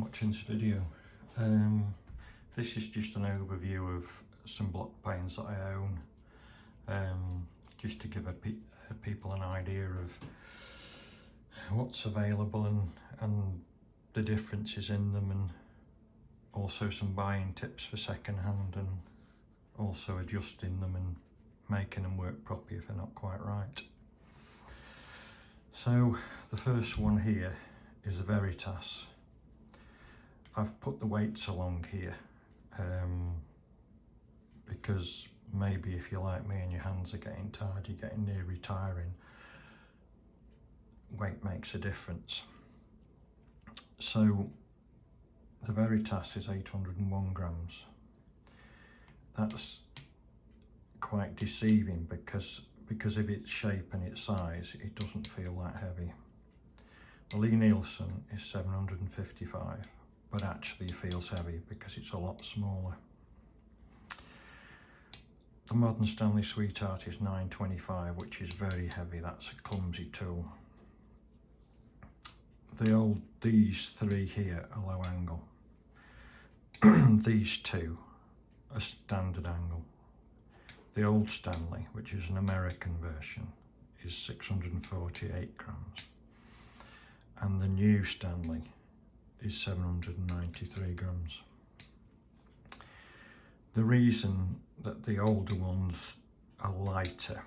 watching this video. This is just an overview of some block planes that I own, just to give people an idea of what's available and the differences in them, and also some buying tips for second hand, and also adjusting them and making them work properly if they're not quite right. So the first one here is a Veritas. I've put the weights along here because maybe if you're like me and your hands are getting tired, you're getting near retiring, weight makes a difference. So the Veritas is 801 grams. That's quite deceiving because of its shape and its size, it doesn't feel that heavy. The Nielsen is 755, but actually it feels heavy because it's a lot smaller. The modern Stanley Sweetheart is 925, which is very heavy. That's a clumsy tool. These three here are low angle. These two are standard angle. The old Stanley, which is an American version, is 648 grams. And the new Stanley is 793 grams. The reason that the older ones are lighter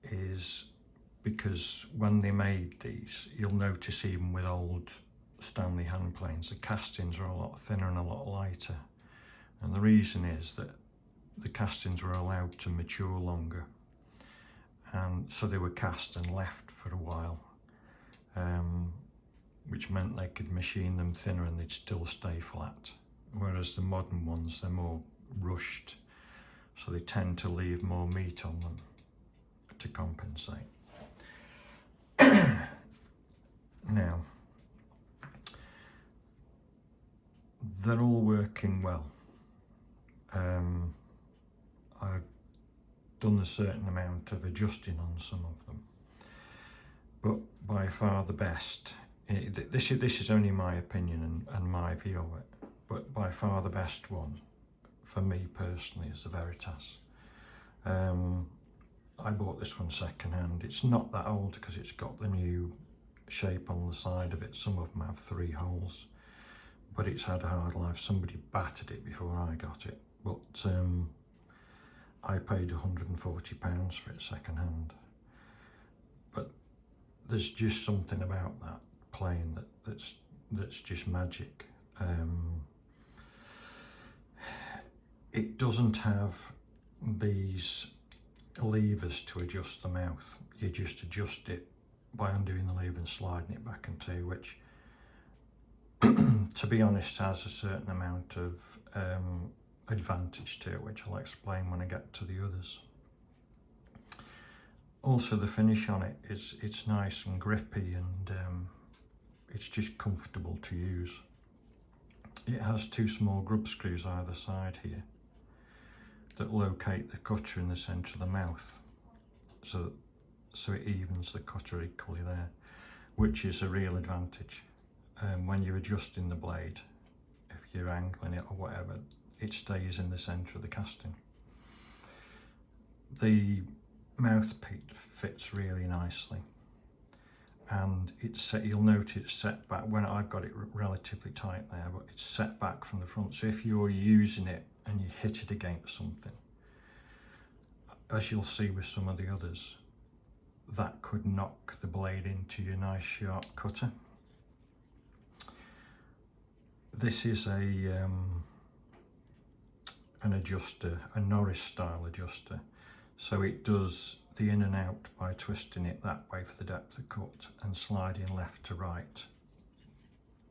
is because when they made these, you'll notice even with old Stanley hand planes, the castings are a lot thinner and a lot lighter. And the reason is that the castings were allowed to mature longer, and so they were cast and left for a while, which meant they could machine them thinner and they'd still stay flat. Whereas the modern ones, they're more rushed, so they tend to leave more meat on them to compensate. Now, they're all working well. I've done a certain amount of adjusting on some of them, but by far the best, this is only my opinion and my view of it, but by far the best one for me personally is the Veritas. I bought this one second hand. It's not that old because it's got the new shape on the side of it. Some of them have 3 holes, but it's had a hard life. Somebody battered it before I got it, but I paid £140 for it second hand. But there's just something about that plane that's just magic. It doesn't have these levers to adjust the mouth. You just adjust it by undoing the lever and sliding it back into, which to be honest has a certain amount of advantage to it, which I'll explain when I get to the others. Also, the finish on it it's nice and grippy, and it's just comfortable to use. It has 2 small grub screws either side here that locate the cutter in the centre of the mouth, so it evens the cutter equally there, which is a real advantage. When you're adjusting the blade, if you're angling it or whatever, it stays in the centre of the casting. The mouthpiece fits really nicely, and you'll notice it's set back. When I've got it relatively tight there, but it's set back from the front, so if you're using it and you hit it against something, as you'll see with some of the others, that could knock the blade into your nice sharp cutter. This is an adjuster, a Norris style adjuster, so it does the in and out by twisting it that way for the depth of cut and sliding left to right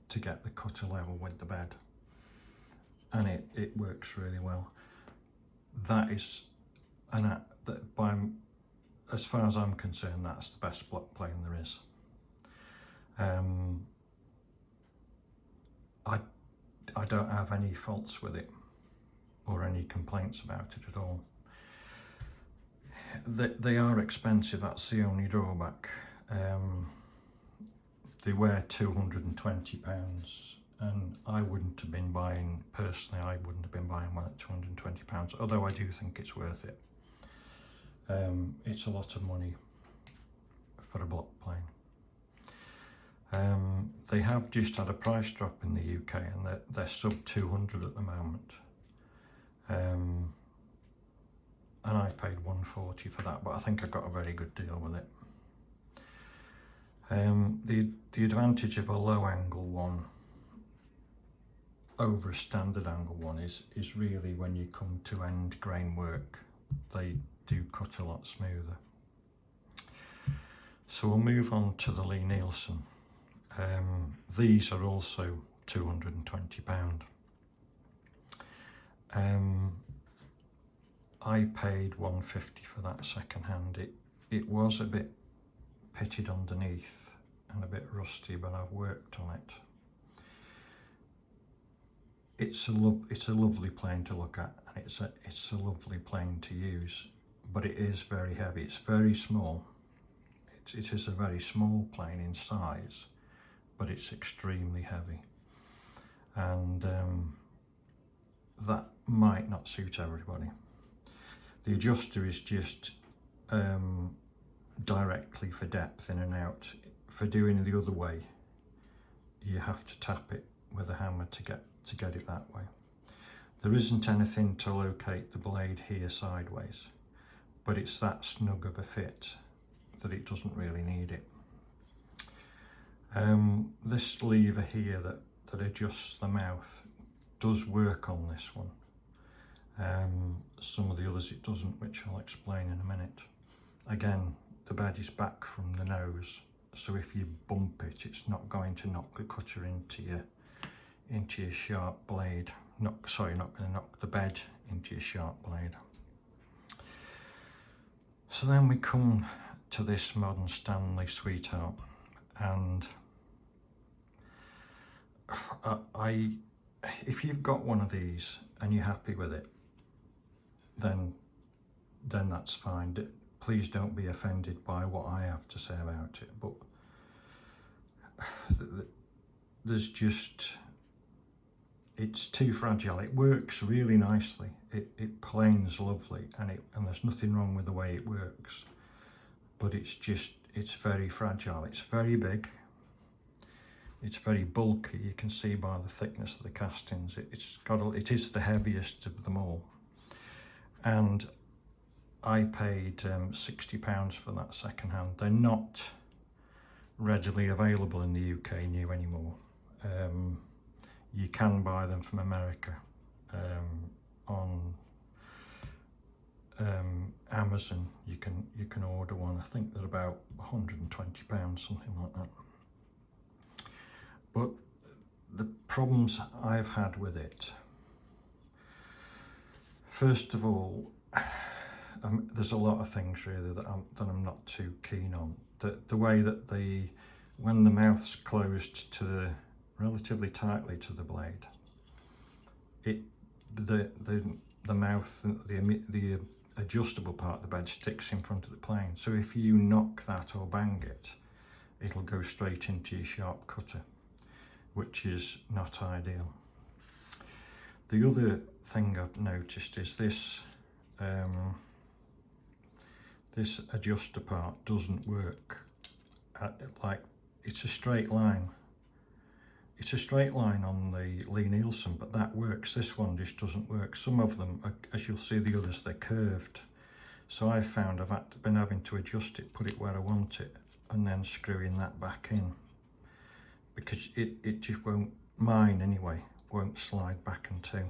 to get the cutter level with the bed, and it works really well. That is as far as I'm concerned, that's the best block plane there is. I don't have any faults with it or any complaints about it at all. They are expensive, that's the only drawback. they were £220, and I wouldn't have been buying, personally, I wouldn't have been buying one at £220, although I do think it's worth it. It's a lot of money for a block plane. They have just had a price drop in the UK, and they're sub 200 at the moment. And I paid £140 for that, but I think I got a very good deal with it. The advantage of a low angle one over a standard angle one is really when you come to end grain work, they do cut a lot smoother. So we'll move on to the Nielsen. These are also £220. I paid £150 for that second hand. It was a bit pitted underneath and a bit rusty, but I've worked on it. It's a lovely plane to look at, and it's a lovely plane to use, but it is very heavy. It's very small. It is a very small plane in size, but it's extremely heavy, and that might not suit everybody. The adjuster is just directly for depth in and out. For doing it the other way, you have to tap it with a hammer to get it that way. There isn't anything to locate the blade here sideways, but it's that snug of a fit that it doesn't really need it. This lever here that adjusts the mouth does work on this one. Some of the others it doesn't, which I'll explain in a minute. Again, the bed is back from the nose, so if you bump it, it's not going to knock the cutter into your sharp blade. Not going to knock the bed into your sharp blade. So then we come to this modern Stanley sweetheart, and if you've got one of these and you're happy with it, then that's fine. Please don't be offended by what I have to say about it, but there's just, it's too fragile. It works really nicely. It planes lovely, and there's nothing wrong with the way it works, but it's very fragile. It's very big. It's very bulky. You can see by the thickness of the castings. It is the heaviest of them all, and I paid £60 for that second hand. They're not readily available in the UK new anymore. You can buy them from America on Amazon. You can order one. I think they're about £120, something like that. But the problems I've had with it, first of all, there's a lot of things really that I'm not too keen on. The way that when the mouth's closed relatively tightly to the blade, the mouth, the adjustable part of the bed sticks in front of the plane. So if you knock that or bang it, it'll go straight into your sharp cutter, which is not ideal. The other thing I've noticed is this adjuster part doesn't work. It's a straight line. It's a straight line on the Nielsen, but that works. This one just doesn't work. Some of them, as you'll see the others, they're curved. So I've found I've been having to adjust it, put it where I want it, and then screwing that back in, because it just won't, mine anyway, won't slide back and two.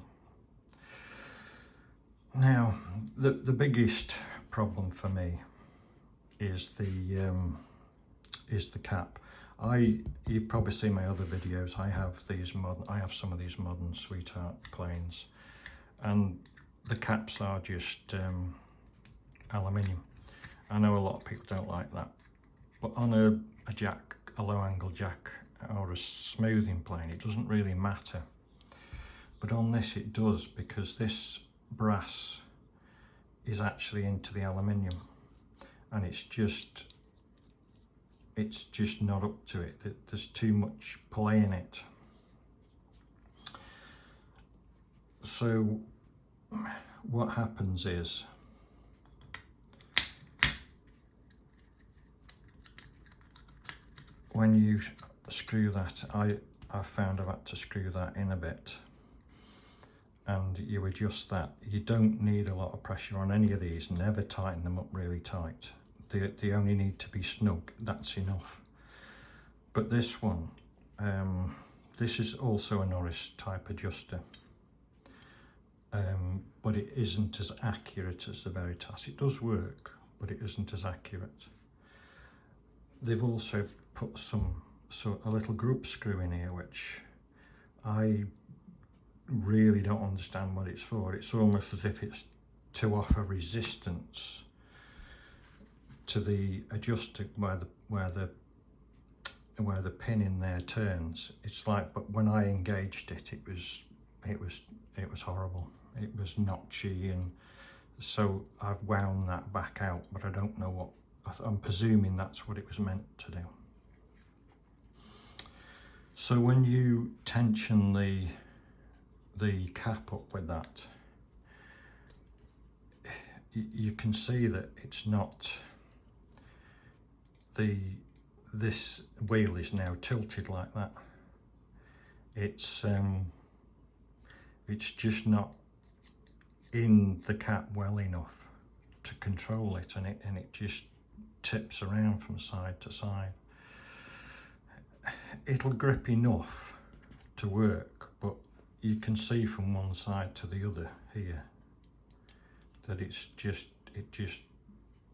Now, the biggest problem for me is the cap. You probably see my other videos. I have some of these modern sweetheart planes, and the caps are just aluminium. I know a lot of people don't like that, but on a low angle jack or a smoothing plane, it doesn't really matter. But on this it does, because this brass is actually into the aluminium, and it's it's just not up to it. There's too much play in it. So what happens is, when you screw that, I found I've had to screw that in a bit, and you adjust that. You don't need a lot of pressure on any of these, never tighten them up really tight. They only need to be snug, that's enough. But this one, this is also a Norris type adjuster, but it isn't as accurate as the Veritas. It does work, but it isn't as accurate. They've also put a little grub screw in here, which I really don't understand what it's for. It's almost as if it's to offer resistance to the adjuster where the pin in there turns. It's like, but when I engaged it, it was horrible. It was notchy, and so I've wound that back out, but I don't know what. I'm presuming that's what it was meant to do. So when you tension the cap up with that, you can see that it's not, this wheel is now tilted like that. It's just not in the cap well enough to control it, and it just tips around from side to side. It'll grip enough to work, but you can see from one side to the other here that it just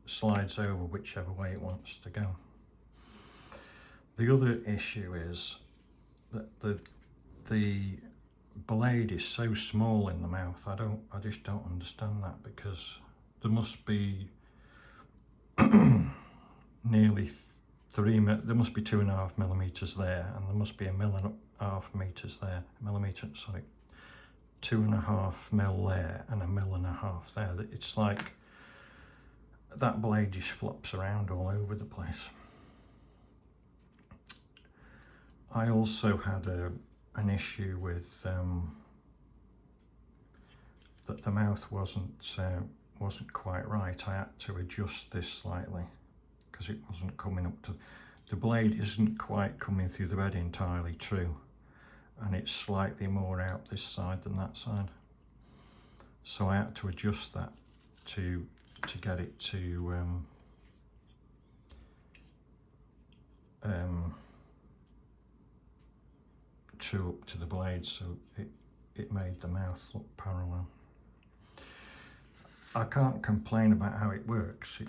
slides over whichever way it wants to go. The other issue is that the blade is so small in the mouth. I just don't understand that, because there must be nearly there must be 2.5 millimeters there, and there must be 1.5 millimeters there. 2.5 mil there and 1.5 mil there. It's like that blade just flops around all over the place. I also had an issue with that the mouth wasn't quite right. I had to adjust this slightly because it wasn't coming up to, the blade isn't quite coming through the bed entirely true, and it's slightly more out this side than that side. So I had to adjust that to get it to true up to the blade, so it made the mouth look parallel. I can't complain about how it works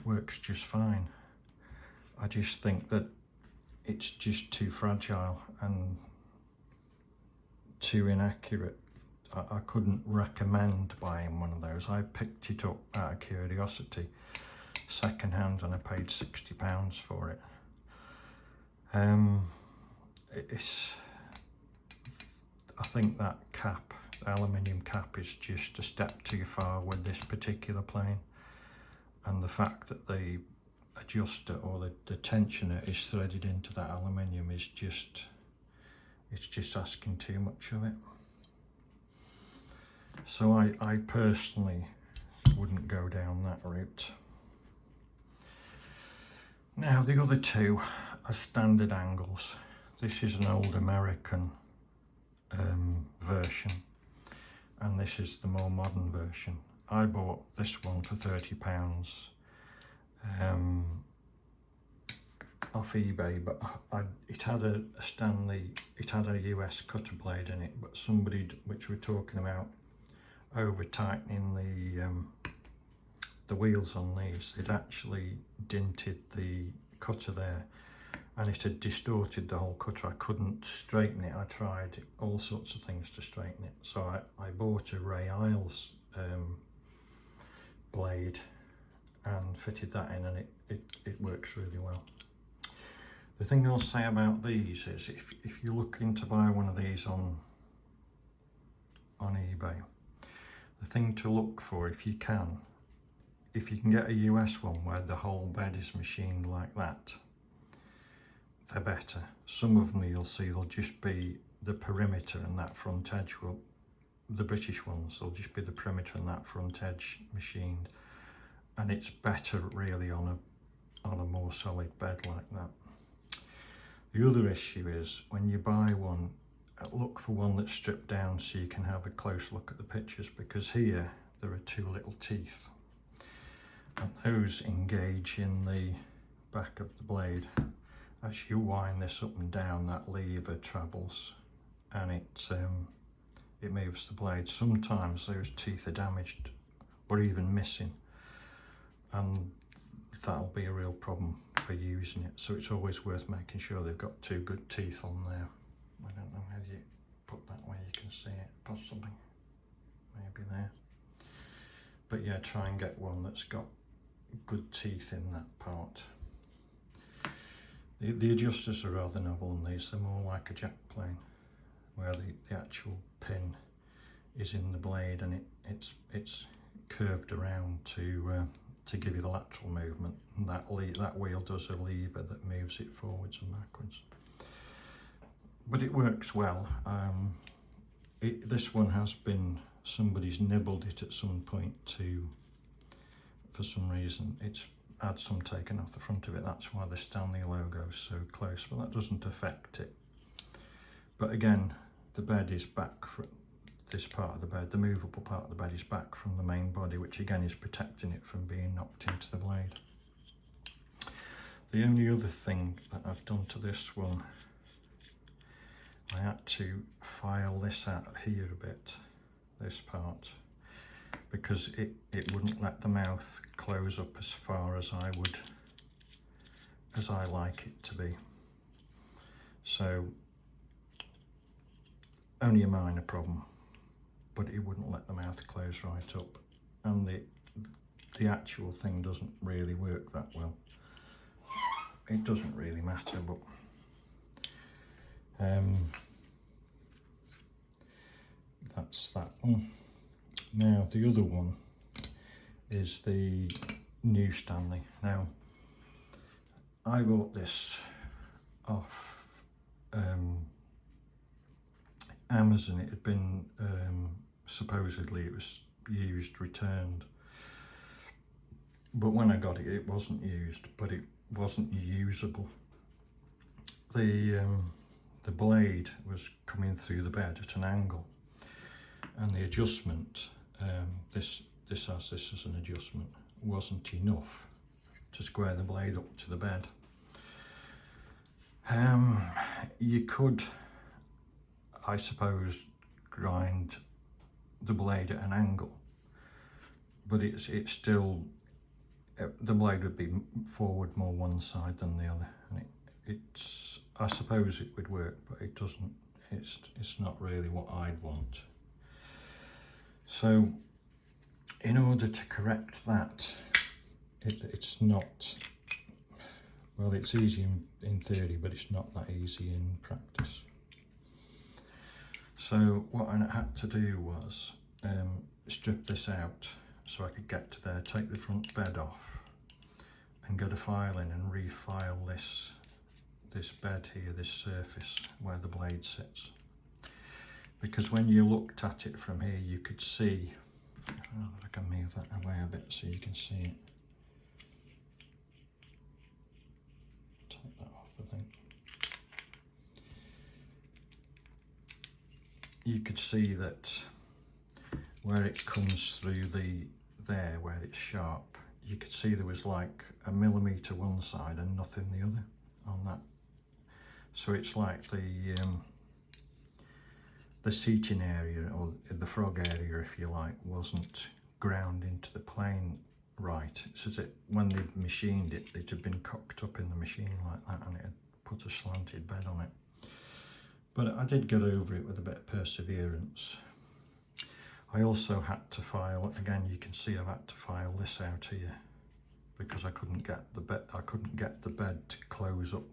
just fine. I just think that it's just too fragile and too inaccurate. I couldn't recommend buying one of those. I picked it up out of curiosity, second hand, and I paid £60 for it. I think that cap, the aluminium cap, is just a step too far with this particular plane, and the fact that the adjuster or the tensioner is threaded into that aluminium is just, it's just asking too much of it. So I personally wouldn't go down that route. Now the other two are standard angles. This is an old American version, and this is the more modern version. I bought this one for £30 off eBay, but it had a Stanley, it had a US cutter blade in it, but somebody, which we're talking about over tightening the wheels on these, it actually dinted the cutter there, and it had distorted the whole cutter. I couldn't straighten it. I tried all sorts of things to straighten it, so I bought a Ray Isles blade and fitted that in, and it works really well. The thing I'll say about these is, if you're looking to buy one of these on eBay, the thing to look for, if you can get a US one where the whole bed is machined like that, they're better. Some of them you'll see they'll just be the perimeter and that front edge will, the British ones, they'll just be the perimeter and that front edge machined, and it's better really on a more solid bed like that. The other issue is when you buy one, look for one that's stripped down so you can have a close look at the pictures, because here there are two little teeth and those engage in the back of the blade. As you wind this up and down, that lever travels and it moves the blade. Sometimes those teeth are damaged or even missing, and that'll be a real problem for using it. So it's always worth making sure they've got two good teeth on there. I don't know how you put that where you can see it, possibly, maybe there. But yeah, try and get one that's got good teeth in that part. The adjusters are rather novel on these. They're more like a jack plane, where the actual pin is in the blade and it's curved around to give you the lateral movement, and that wheel does a lever that moves it forwards and backwards. But it works well. This one has been, somebody's nibbled it at some point for some reason. It's had some taken off the front of it. That's why the Stanley logo is so close, but that doesn't affect it. But again, the bed is back from this part of the bed, the movable part of the bed is back from the main body, which again is protecting it from being knocked into the blade. The only other thing that I've done to this one, I had to file this out of here a bit, this part, because it wouldn't let the mouth close up as far as I like it to be. So only a minor problem, but it wouldn't let the mouth close right up, and the actual thing doesn't really work that well. It doesn't really matter, but that's that one. Now the other one is the new Stanley. Now I bought this off Amazon. It had been supposedly it was used, returned, but when I got it, it wasn't used, but it wasn't usable. The blade was coming through the bed at an angle, and the adjustment, this has this as an adjustment, wasn't enough to square the blade up to the bed. You could, I suppose, grind the blade at an angle, but it's still, the blade would be forward more one side than the other, and it's, I suppose it would work, but it doesn't, it's not really what I'd want. So in order to correct that, it's not, well, it's easy in theory, but it's not that easy in practice. So what I had to do was strip this out so I could get to there, take the front bed off and get a file in and refile this bed here, this surface where the blade sits. Because when you looked at it from here, you could see, I can move that away a bit so you can see it. Take that off, I think. You could see that where it comes through there where it's sharp, you could see there was like a millimetre one side and nothing the other on that. So it's like the seating area, or the frog area if you like, wasn't ground into the plane right. It's as if when they machined it, it had been cocked up in the machine like that, and it had put a slanted bed on it. But I did get over it with a bit of perseverance. I also had to file, again you can see I've had to file this out here because I couldn't get the bed to close up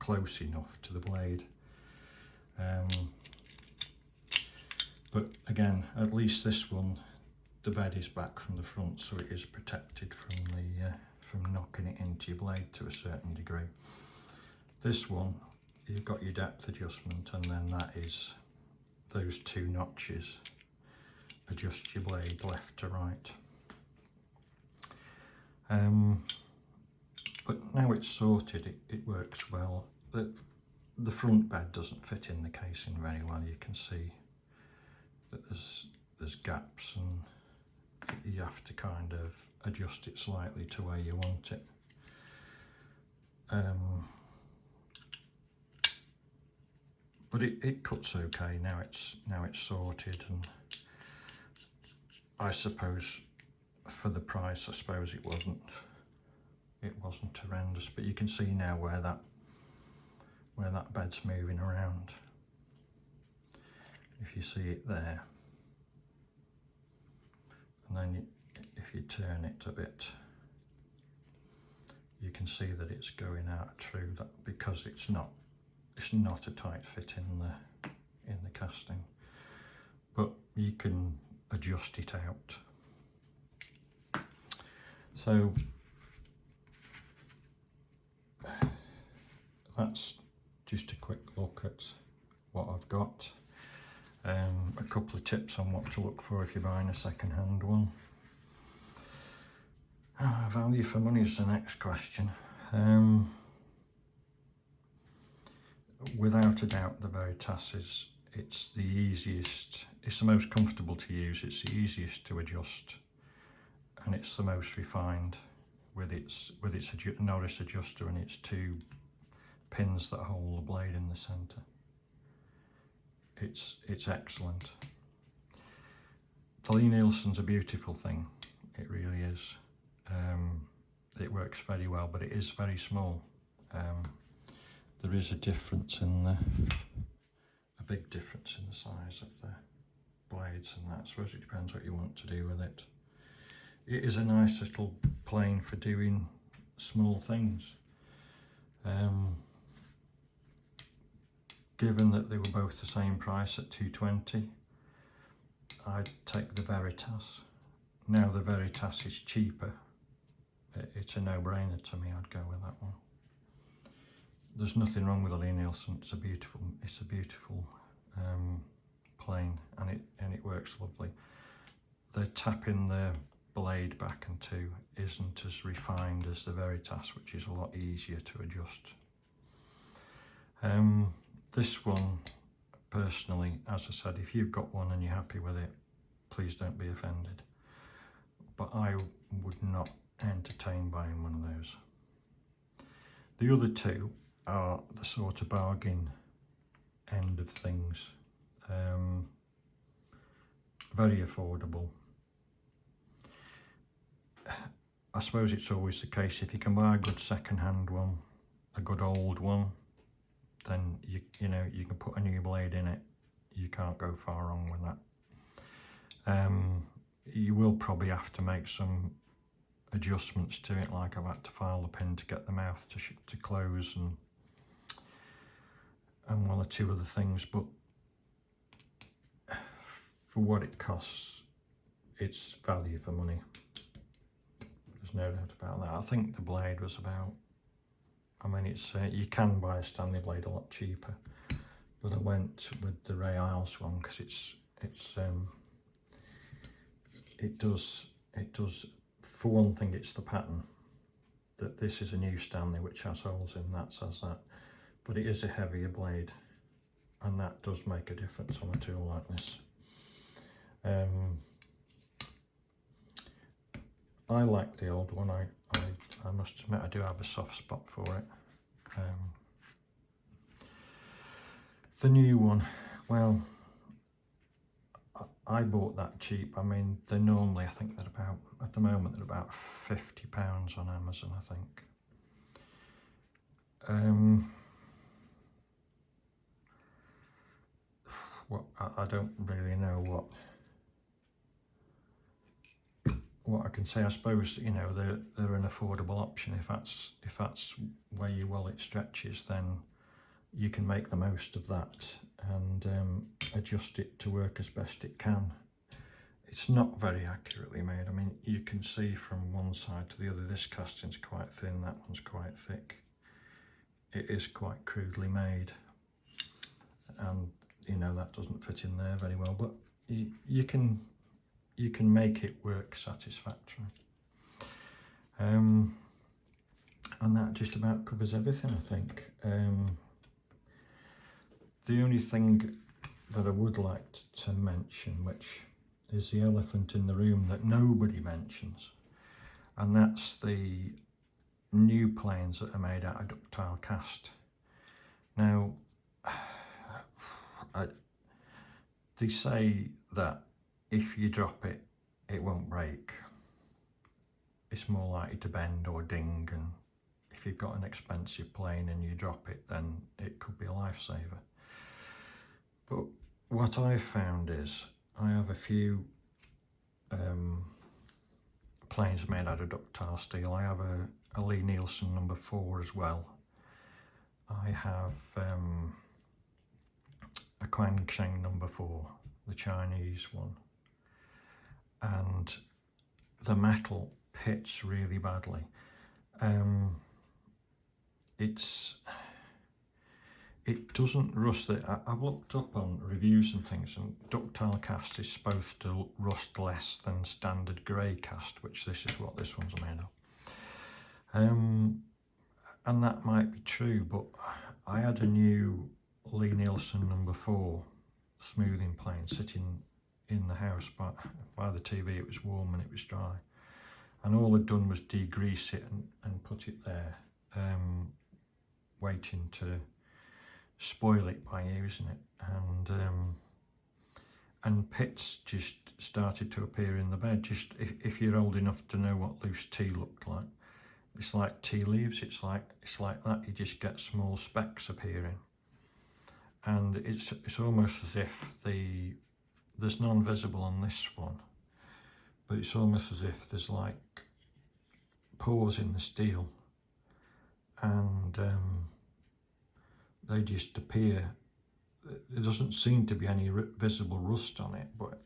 close enough to the blade. But again, at least this one, the bed is back from the front, so it is protected from knocking it into your blade to a certain degree. This one, you've got your depth adjustment, and then that is those two notches adjust your blade left to right. But now it's sorted, it works well. The front bed doesn't fit in the casing very well. You can see that there's gaps, and you have to kind of adjust it slightly to where you want it. But it cuts okay now. It's sorted, and I suppose for the price, I suppose it wasn't horrendous. But you can see now where that bed's moving around. If you see it there, and then if you turn it a bit, you can see that it's going out through that, because it's not a tight fit in the casting, but you can adjust it out. So that's just a quick look at what I've got. A couple of tips on what to look for if you're buying a second-hand one. Value for money is the next question. Without a doubt, the Veritas it's the easiest, it's the most comfortable to use, it's the easiest to adjust, and it's the most refined with its Norris adjuster and its two pins that hold the blade in the centre. It's excellent. The Nielsen's a beautiful thing, it really is. It works very well, but it is very small. There is a difference a big difference in the size of the blades and that. I suppose it depends what you want to do with it. It is a nice little plane for doing small things. Given that they were both the same price at $220, I'd take the Veritas. Now the Veritas is cheaper. It's a no-brainer to me. I'd go with that one. There's nothing wrong with the Nielsen. It's a beautiful plane, and it works lovely. The tapping the blade back and two isn't as refined as the Veritas, which is a lot easier to adjust. This one, personally, as I said, if you've got one and you're happy with it, please don't be offended. But I would not entertain buying one of those. The other two are the sort of bargain end of things. Very affordable. I suppose it's always the case, if you can buy a good second-hand one, a good old one, then you know you can put a new blade in it. You can't go far wrong with that. You will probably have to make some adjustments to it, like I've had to file the pin to get the mouth to close, and one or two other things, but for what it costs, it's value for money. There's no doubt about that. I think the blade was about, I mean, it's you can buy a Stanley blade a lot cheaper, but I went with the Ray Isles one because it does, for one thing, it's the pattern. That this is a new Stanley which has holes in, that says that, but it is a heavier blade, and that does make a difference on a tool like this. I like the old one. I must admit I do have a soft spot for it. The new one, well, I bought that cheap. I mean, they're normally, I think they're about, at the moment, they're about £50 on Amazon, I think. I don't really know what I can say. I suppose, you know, they're an affordable option. If that's where your wallet stretches, then you can make the most of that and adjust it to work as best it can. It's not very accurately made. I mean, you can see from one side to the other, this casting's quite thin, that one's quite thick. it is quite crudely made, and you know that doesn't fit in there very well, but you can make it work satisfactorily. And that just about covers everything, I think. The only thing that I would like to mention, which is the elephant in the room that nobody mentions, and that's the new planes that are made out of ductile cast. Now, they say that if you drop it, it won't break. It's more likely to bend or ding, and if you've got an expensive plane and you drop it, then it could be a lifesaver. But what I've found is I have a few planes made out of ductile steel. I have a Lee Nielsen number 4 as well. I have a Quansheng number 4, the Chinese one, and the metal pits really badly. It doesn't rust. I've looked up on reviews and things, and ductile cast is supposed to rust less than standard grey cast, which this is what this one's made of. And that might be true, but I had a new Lee Nielsen number 4 smoothing plane sitting in the house by the TV. It was warm and it was dry, and all I'd done was degrease it and put it there, waiting to spoil it by using it, and pits just started to appear in the bed. Just if you're old enough to know what loose tea looked like, it's like tea leaves. It's like that. You just get small specks appearing, and it's almost as if there's none visible on this one, but it's almost as if there's like pores in the steel, and they just appear. There doesn't seem to be any visible rust on it, but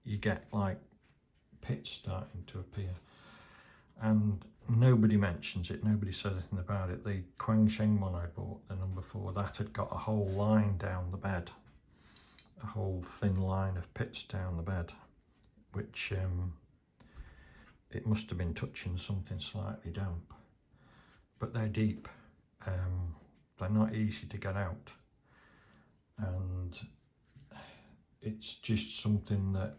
you get like pits starting to appear, and nobody mentions it, nobody says anything about it. The Quansheng one I bought, the number 4, that had got a whole line down the bed, a whole thin line of pits down the bed, which it must have been touching something slightly damp, but they're deep. They're not easy to get out, and it's just something that,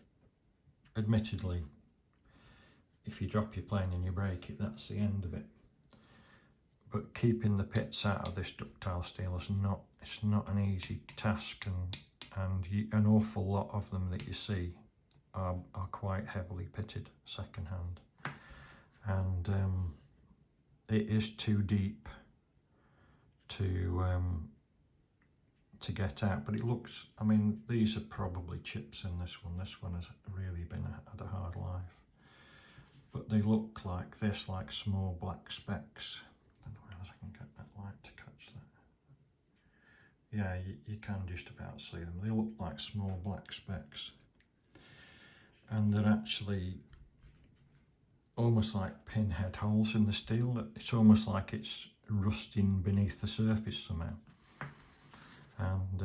admittedly, if you drop your plane and you break it, that's the end of it. But keeping the pits out of this ductile steel is not an easy task, and an awful lot of them that you see are quite heavily pitted second hand, and it is too deep to get out. But it looks, I mean, these are probably chips in this one. This one has really had a hard life, but they look like this, like small black specks. I don't know how I can get that light to catch that. Yeah, you can just about see them. They look like small black specks, and they're actually almost like pinhead holes in the steel. It's almost like it's rusting beneath the surface somehow, and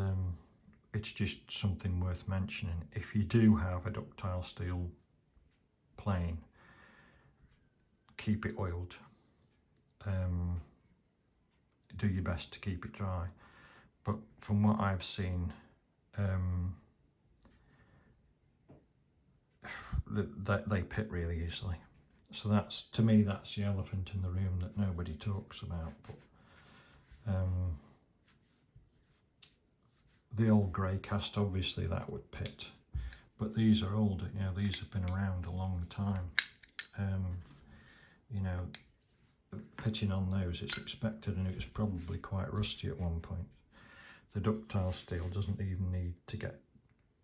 it's just something worth mentioning. If you do have a ductile steel plane, keep it oiled. Do your best to keep it dry, but from what I've seen, they pit really easily. So that's, to me, that's the elephant in the room that nobody talks about. But the old grey cast, obviously that would pit, but these are older. You know, these have been around a long time. You know, pitching on those, it's expected, and it was probably quite rusty at one point. The ductile steel doesn't even need to get,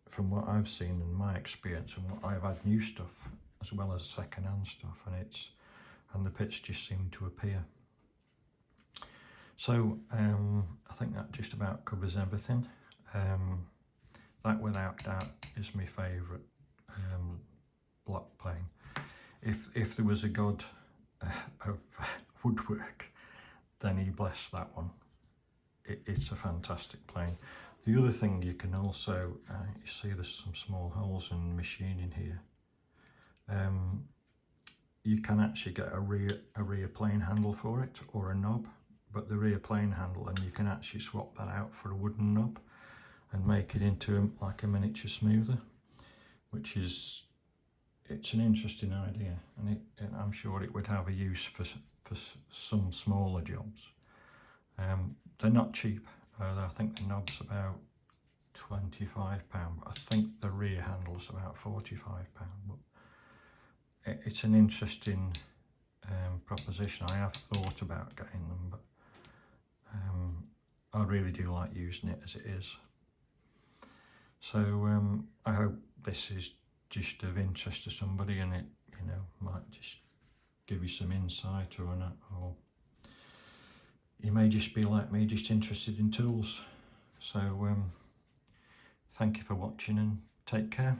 from what I've seen in my experience and what I've had new stuff as well as second-hand stuff, and the pits just seem to appear. So I think that just about covers everything. That without doubt is my favourite block plane. If there was a god of woodwork, then he blessed that one. it's a fantastic plane. The other thing you can also, you see there's some small holes in the machining here. You can actually get a rear plane handle for it, or a knob, but the rear plane handle, and you can actually swap that out for a wooden knob and make it into like a miniature smoother, which is, it's an interesting idea, and I'm sure it would have a use for some smaller jobs. They're not cheap. I think the knob's about £25. I think the rear handle's about £45. But it's an interesting proposition. I have thought about getting them, but I really do like using it as it is. So I hope this is just of interest to somebody, and it, you know, might just give you some insight, or not, or you may just be like me, just interested in tools. So thank you for watching, and take care.